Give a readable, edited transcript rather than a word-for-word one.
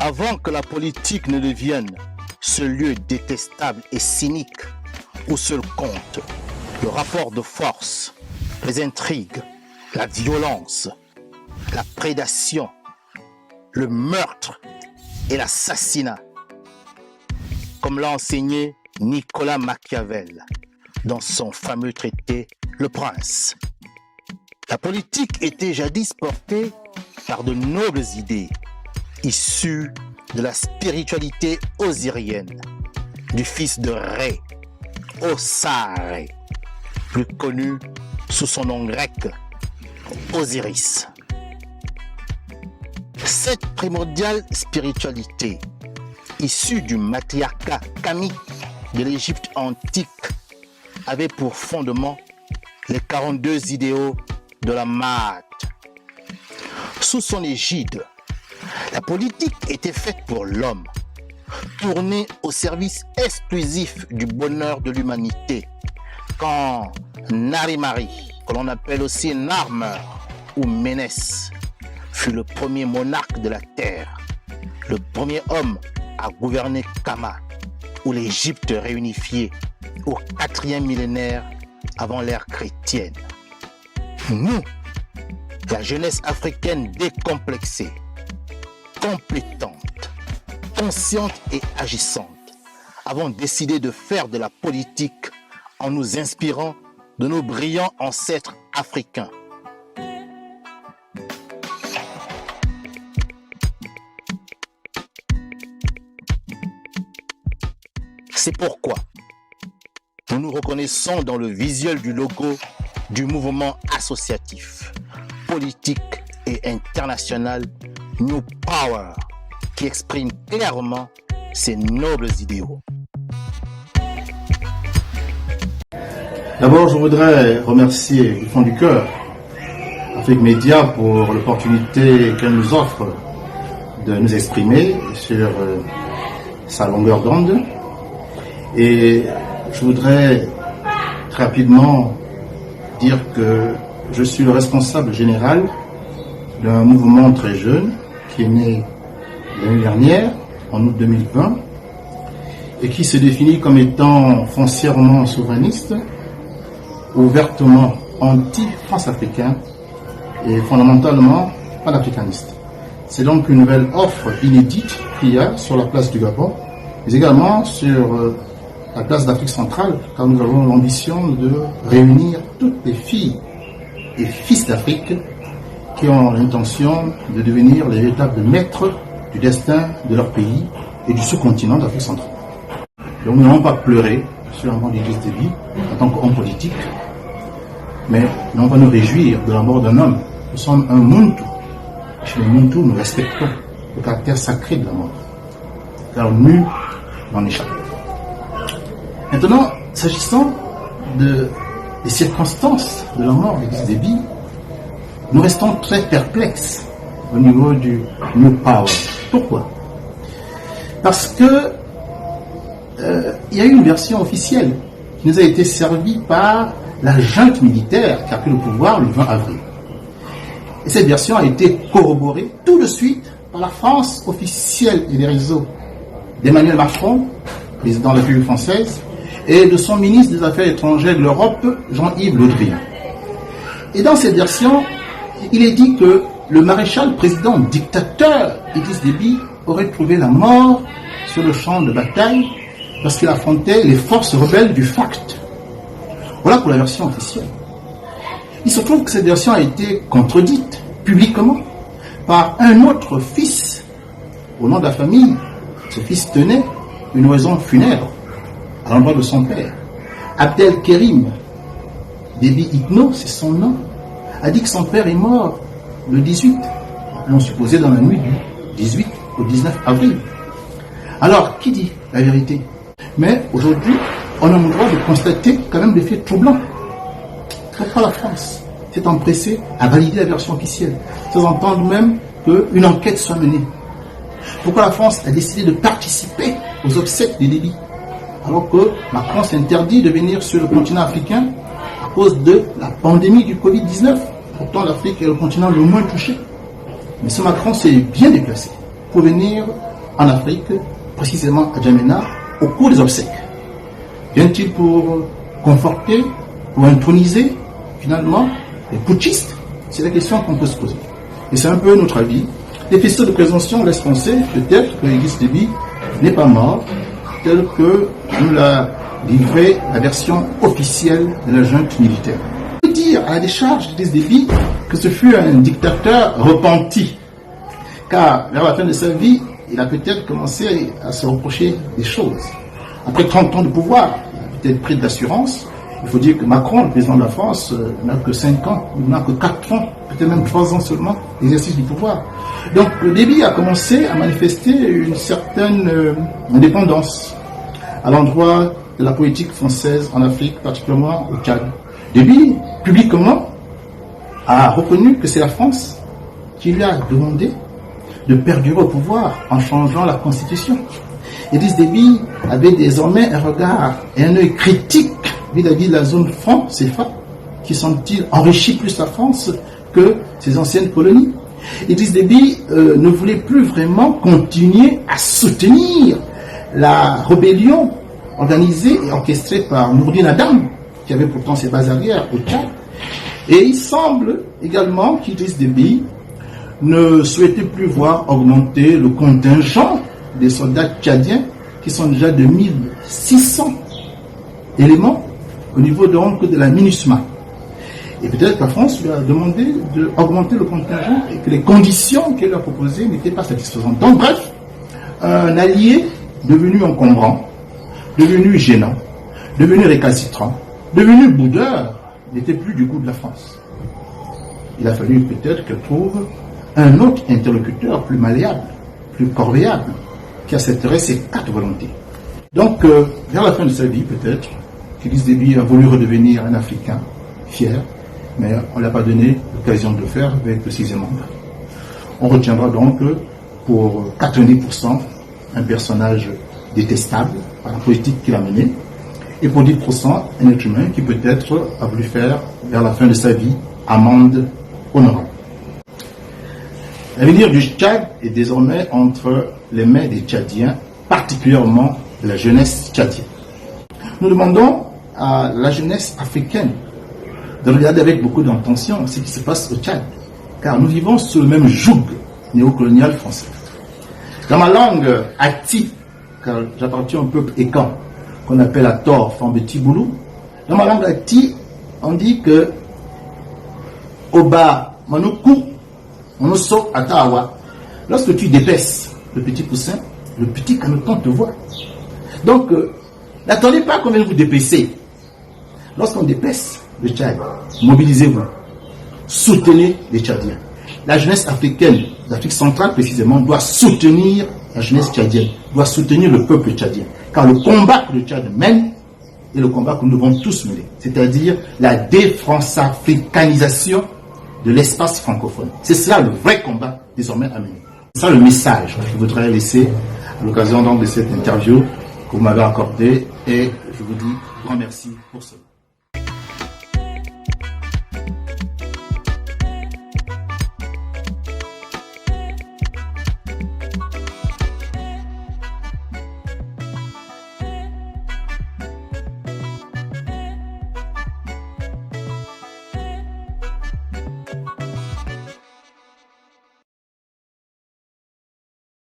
Avant que la politique ne devienne ce lieu détestable et cynique où seul compte le rapport de force, les intrigues, la violence, la prédation, le meurtre et l'assassinat, comme l'a enseigné Nicolas Machiavel dans son fameux traité Le Prince. La politique était jadis portée par de nobles idées issues de la spiritualité osirienne, du fils de Ré, Osare, plus connu sous son nom grec, Osiris. Cette primordiale spiritualité, issue du matriarcat kamique de l'Égypte antique, avait pour fondement les 42 idéaux de la Maat. Sous son égide, la politique était faite pour l'homme, tournée au service exclusif du bonheur de l'humanité. Quand Narimari, que l'on appelle aussi Narmer ou Ménès, fut le premier monarque de la terre, le premier homme à gouverner Kama, ou l'Égypte réunifiée au 4e millénaire avant l'ère chrétienne. Nous, la jeunesse africaine décomplexée, compétente, consciente et agissante, avons décidé de faire de la politique en nous inspirant de nos brillants ancêtres africains. C'est pourquoi nous nous reconnaissons dans le visuel du logo du mouvement associatif, politique et international New Power, qui exprime clairement ces nobles idéaux. D'abord, je voudrais remercier du fond du cœur Afrique Média pour l'opportunité qu'elle nous offre de nous exprimer sur sa longueur d'onde. Et je voudrais très rapidement dire que je suis le responsable général d'un mouvement très jeune qui est né l'année dernière, en août 2020, et qui se définit comme étant foncièrement souverainiste, ouvertement anti-France-africain et fondamentalement panafricaniste. C'est donc une nouvelle offre inédite qu'il y a sur la place du Gabon, mais également sur la place d'Afrique centrale, car nous avons l'ambition de réunir toutes les filles et fils d'Afrique qui ont l'intention de devenir les véritables maîtres du destin de leur pays et du sous-continent d'Afrique centrale. Donc nous n'allons pas pleurer sur la mort d'Idriss Déby en tant qu'homme politique, mais nous allons pas nous réjouir de la mort d'un homme. Nous sommes un Muntu. Chez les Muntu, nous respectons le caractère sacré de la mort, car nul n'en échappe. Maintenant, s'agissant des circonstances de la mort d'Idriss Déby, nous restons très perplexes au niveau du New Power. Pourquoi? Parce que il y a eu une version officielle qui nous a été servie par la junte militaire qui a pris le pouvoir le 20 avril. Et cette version a été corroborée tout de suite par la France officielle et les réseaux d'Emmanuel Macron, président de la République française, et de son ministre des Affaires étrangères de l'Europe, Jean-Yves Le Drian. Et dans cette version, il est dit que le maréchal président dictateur Idriss Déby aurait trouvé la mort sur le champ de bataille lorsqu'il affrontait les forces rebelles du FACT. Voilà pour la version officielle. Il se trouve que cette version a été contredite publiquement par un autre fils au nom de la famille. Ce fils tenait une oraison funèbre à l'endroit de son père. Abdelkerim Déby Itno, c'est son nom, a dit que son père est mort le 18, l'on supposait dans la nuit du 18 au 19 avril. Alors, qui dit la vérité? Mais aujourd'hui, on a le droit de constater quand même des faits troublants. Très la France s'est empressée à valider la version officielle, sans entendre même qu'une enquête soit menée. Pourquoi la France a décidé de participer aux obsèques de Déby, alors que Macron s'interdit de venir sur le continent africain à cause de la pandémie du Covid-19? Pourtant, l'Afrique est le continent le moins touché. Mais ce Macron s'est bien déplacé pour venir en Afrique, précisément à Djamena, au cours des obsèques? Vient-il pour conforter, pour introniser, finalement, les putschistes? C'est la question qu'on peut se poser. Et c'est un peu notre avis. Les faisceaux de présomption laissent penser peut-être que Idriss Déby n'est pas mort, tel que nous l'a livré la version officielle de la junte militaire. On peut dire à la décharge d'Idriss Déby que ce fut un dictateur repenti, car vers la fin de sa vie, il a peut-être commencé à se reprocher des choses. Après 30 ans de pouvoir, il a peut-être pris de l'assurance. Il faut dire que Macron, le président de la France, n'a que 5 ans, il n'a que 4 ans, peut-être même 3 ans seulement d'exercice du pouvoir. Donc Déby a commencé à manifester une certaine indépendance à l'endroit de la politique française en Afrique, particulièrement au Tchad. Déby, publiquement, a reconnu que c'est la France qui lui a demandé de perdurer au pouvoir en changeant la constitution. Idriss Déby avait désormais un regard et un œil critique vis-à-vis de la zone franc CFA, qui semble-t-il enrichit plus la France que ses anciennes colonies. Idriss Déby ne voulait plus vraiment continuer à soutenir la rébellion organisée et orchestrée par Nourdine Adam, qui avait pourtant ses bases arrières au Tchad. Et il semble également qu'Idriss Déby ne souhaitait plus voir augmenter le contingent des soldats tchadiens, qui sont déjà de 1600 éléments au niveau donc de la MINUSMA. Et peut-être que la France lui a demandé d'augmenter le contingent et que les conditions qu'elle lui a proposées n'étaient pas satisfaisantes. Donc bref, un allié devenu encombrant, devenu gênant, devenu récalcitrant, devenu boudeur, n'était plus du goût de la France. Il a fallu peut-être qu'elle trouve un autre interlocuteur plus malléable, plus corvéable, qui accepterait ses 4 volontés. Donc, vers la fin de sa vie, peut-être, qu'Idriss Déby a voulu redevenir un Africain fier, mais on ne l'a pas donné l'occasion de le faire avec le 6e mandat. On retiendra donc pour 90% un personnage détestable par la politique qu'il a menée, et pour 10% un être humain qui peut-être a voulu faire, vers la fin de sa vie, amende honorable. L'avenir du Tchad est désormais entre les mains des Tchadiens, particulièrement de la jeunesse tchadienne. Nous demandons à la jeunesse africaine de regarder avec beaucoup d'intention ce qui se passe au Tchad, car nous vivons sous le même joug néocolonial français. Dans ma langue Ati, car j'appartiens au peuple Ekan, qu'on appelle à tort Fambeti Boulou, dans ma langue Ati, on dit que Oba Manoukou, Monoso Atawa, lorsque tu dépaisses le petit poussin, le petit caneton te voit. Donc, n'attendez pas qu'on vienne vous dépasser. Lorsqu'on dépaisse le Tchad, mobilisez-vous, soutenez les Tchadiens. La jeunesse africaine, l'Afrique centrale précisément, doit soutenir la jeunesse tchadienne, doit soutenir le peuple tchadien. Car le combat que le Tchad mène est le combat que nous devons tous mener, c'est-à-dire la défrançafricanisation de l'espace francophone. C'est cela le vrai combat désormais à mener. C'est ça le message que je voudrais laisser à l'occasion donc de cette interview que vous m'avez accordée, et je vous dis grand merci pour cela.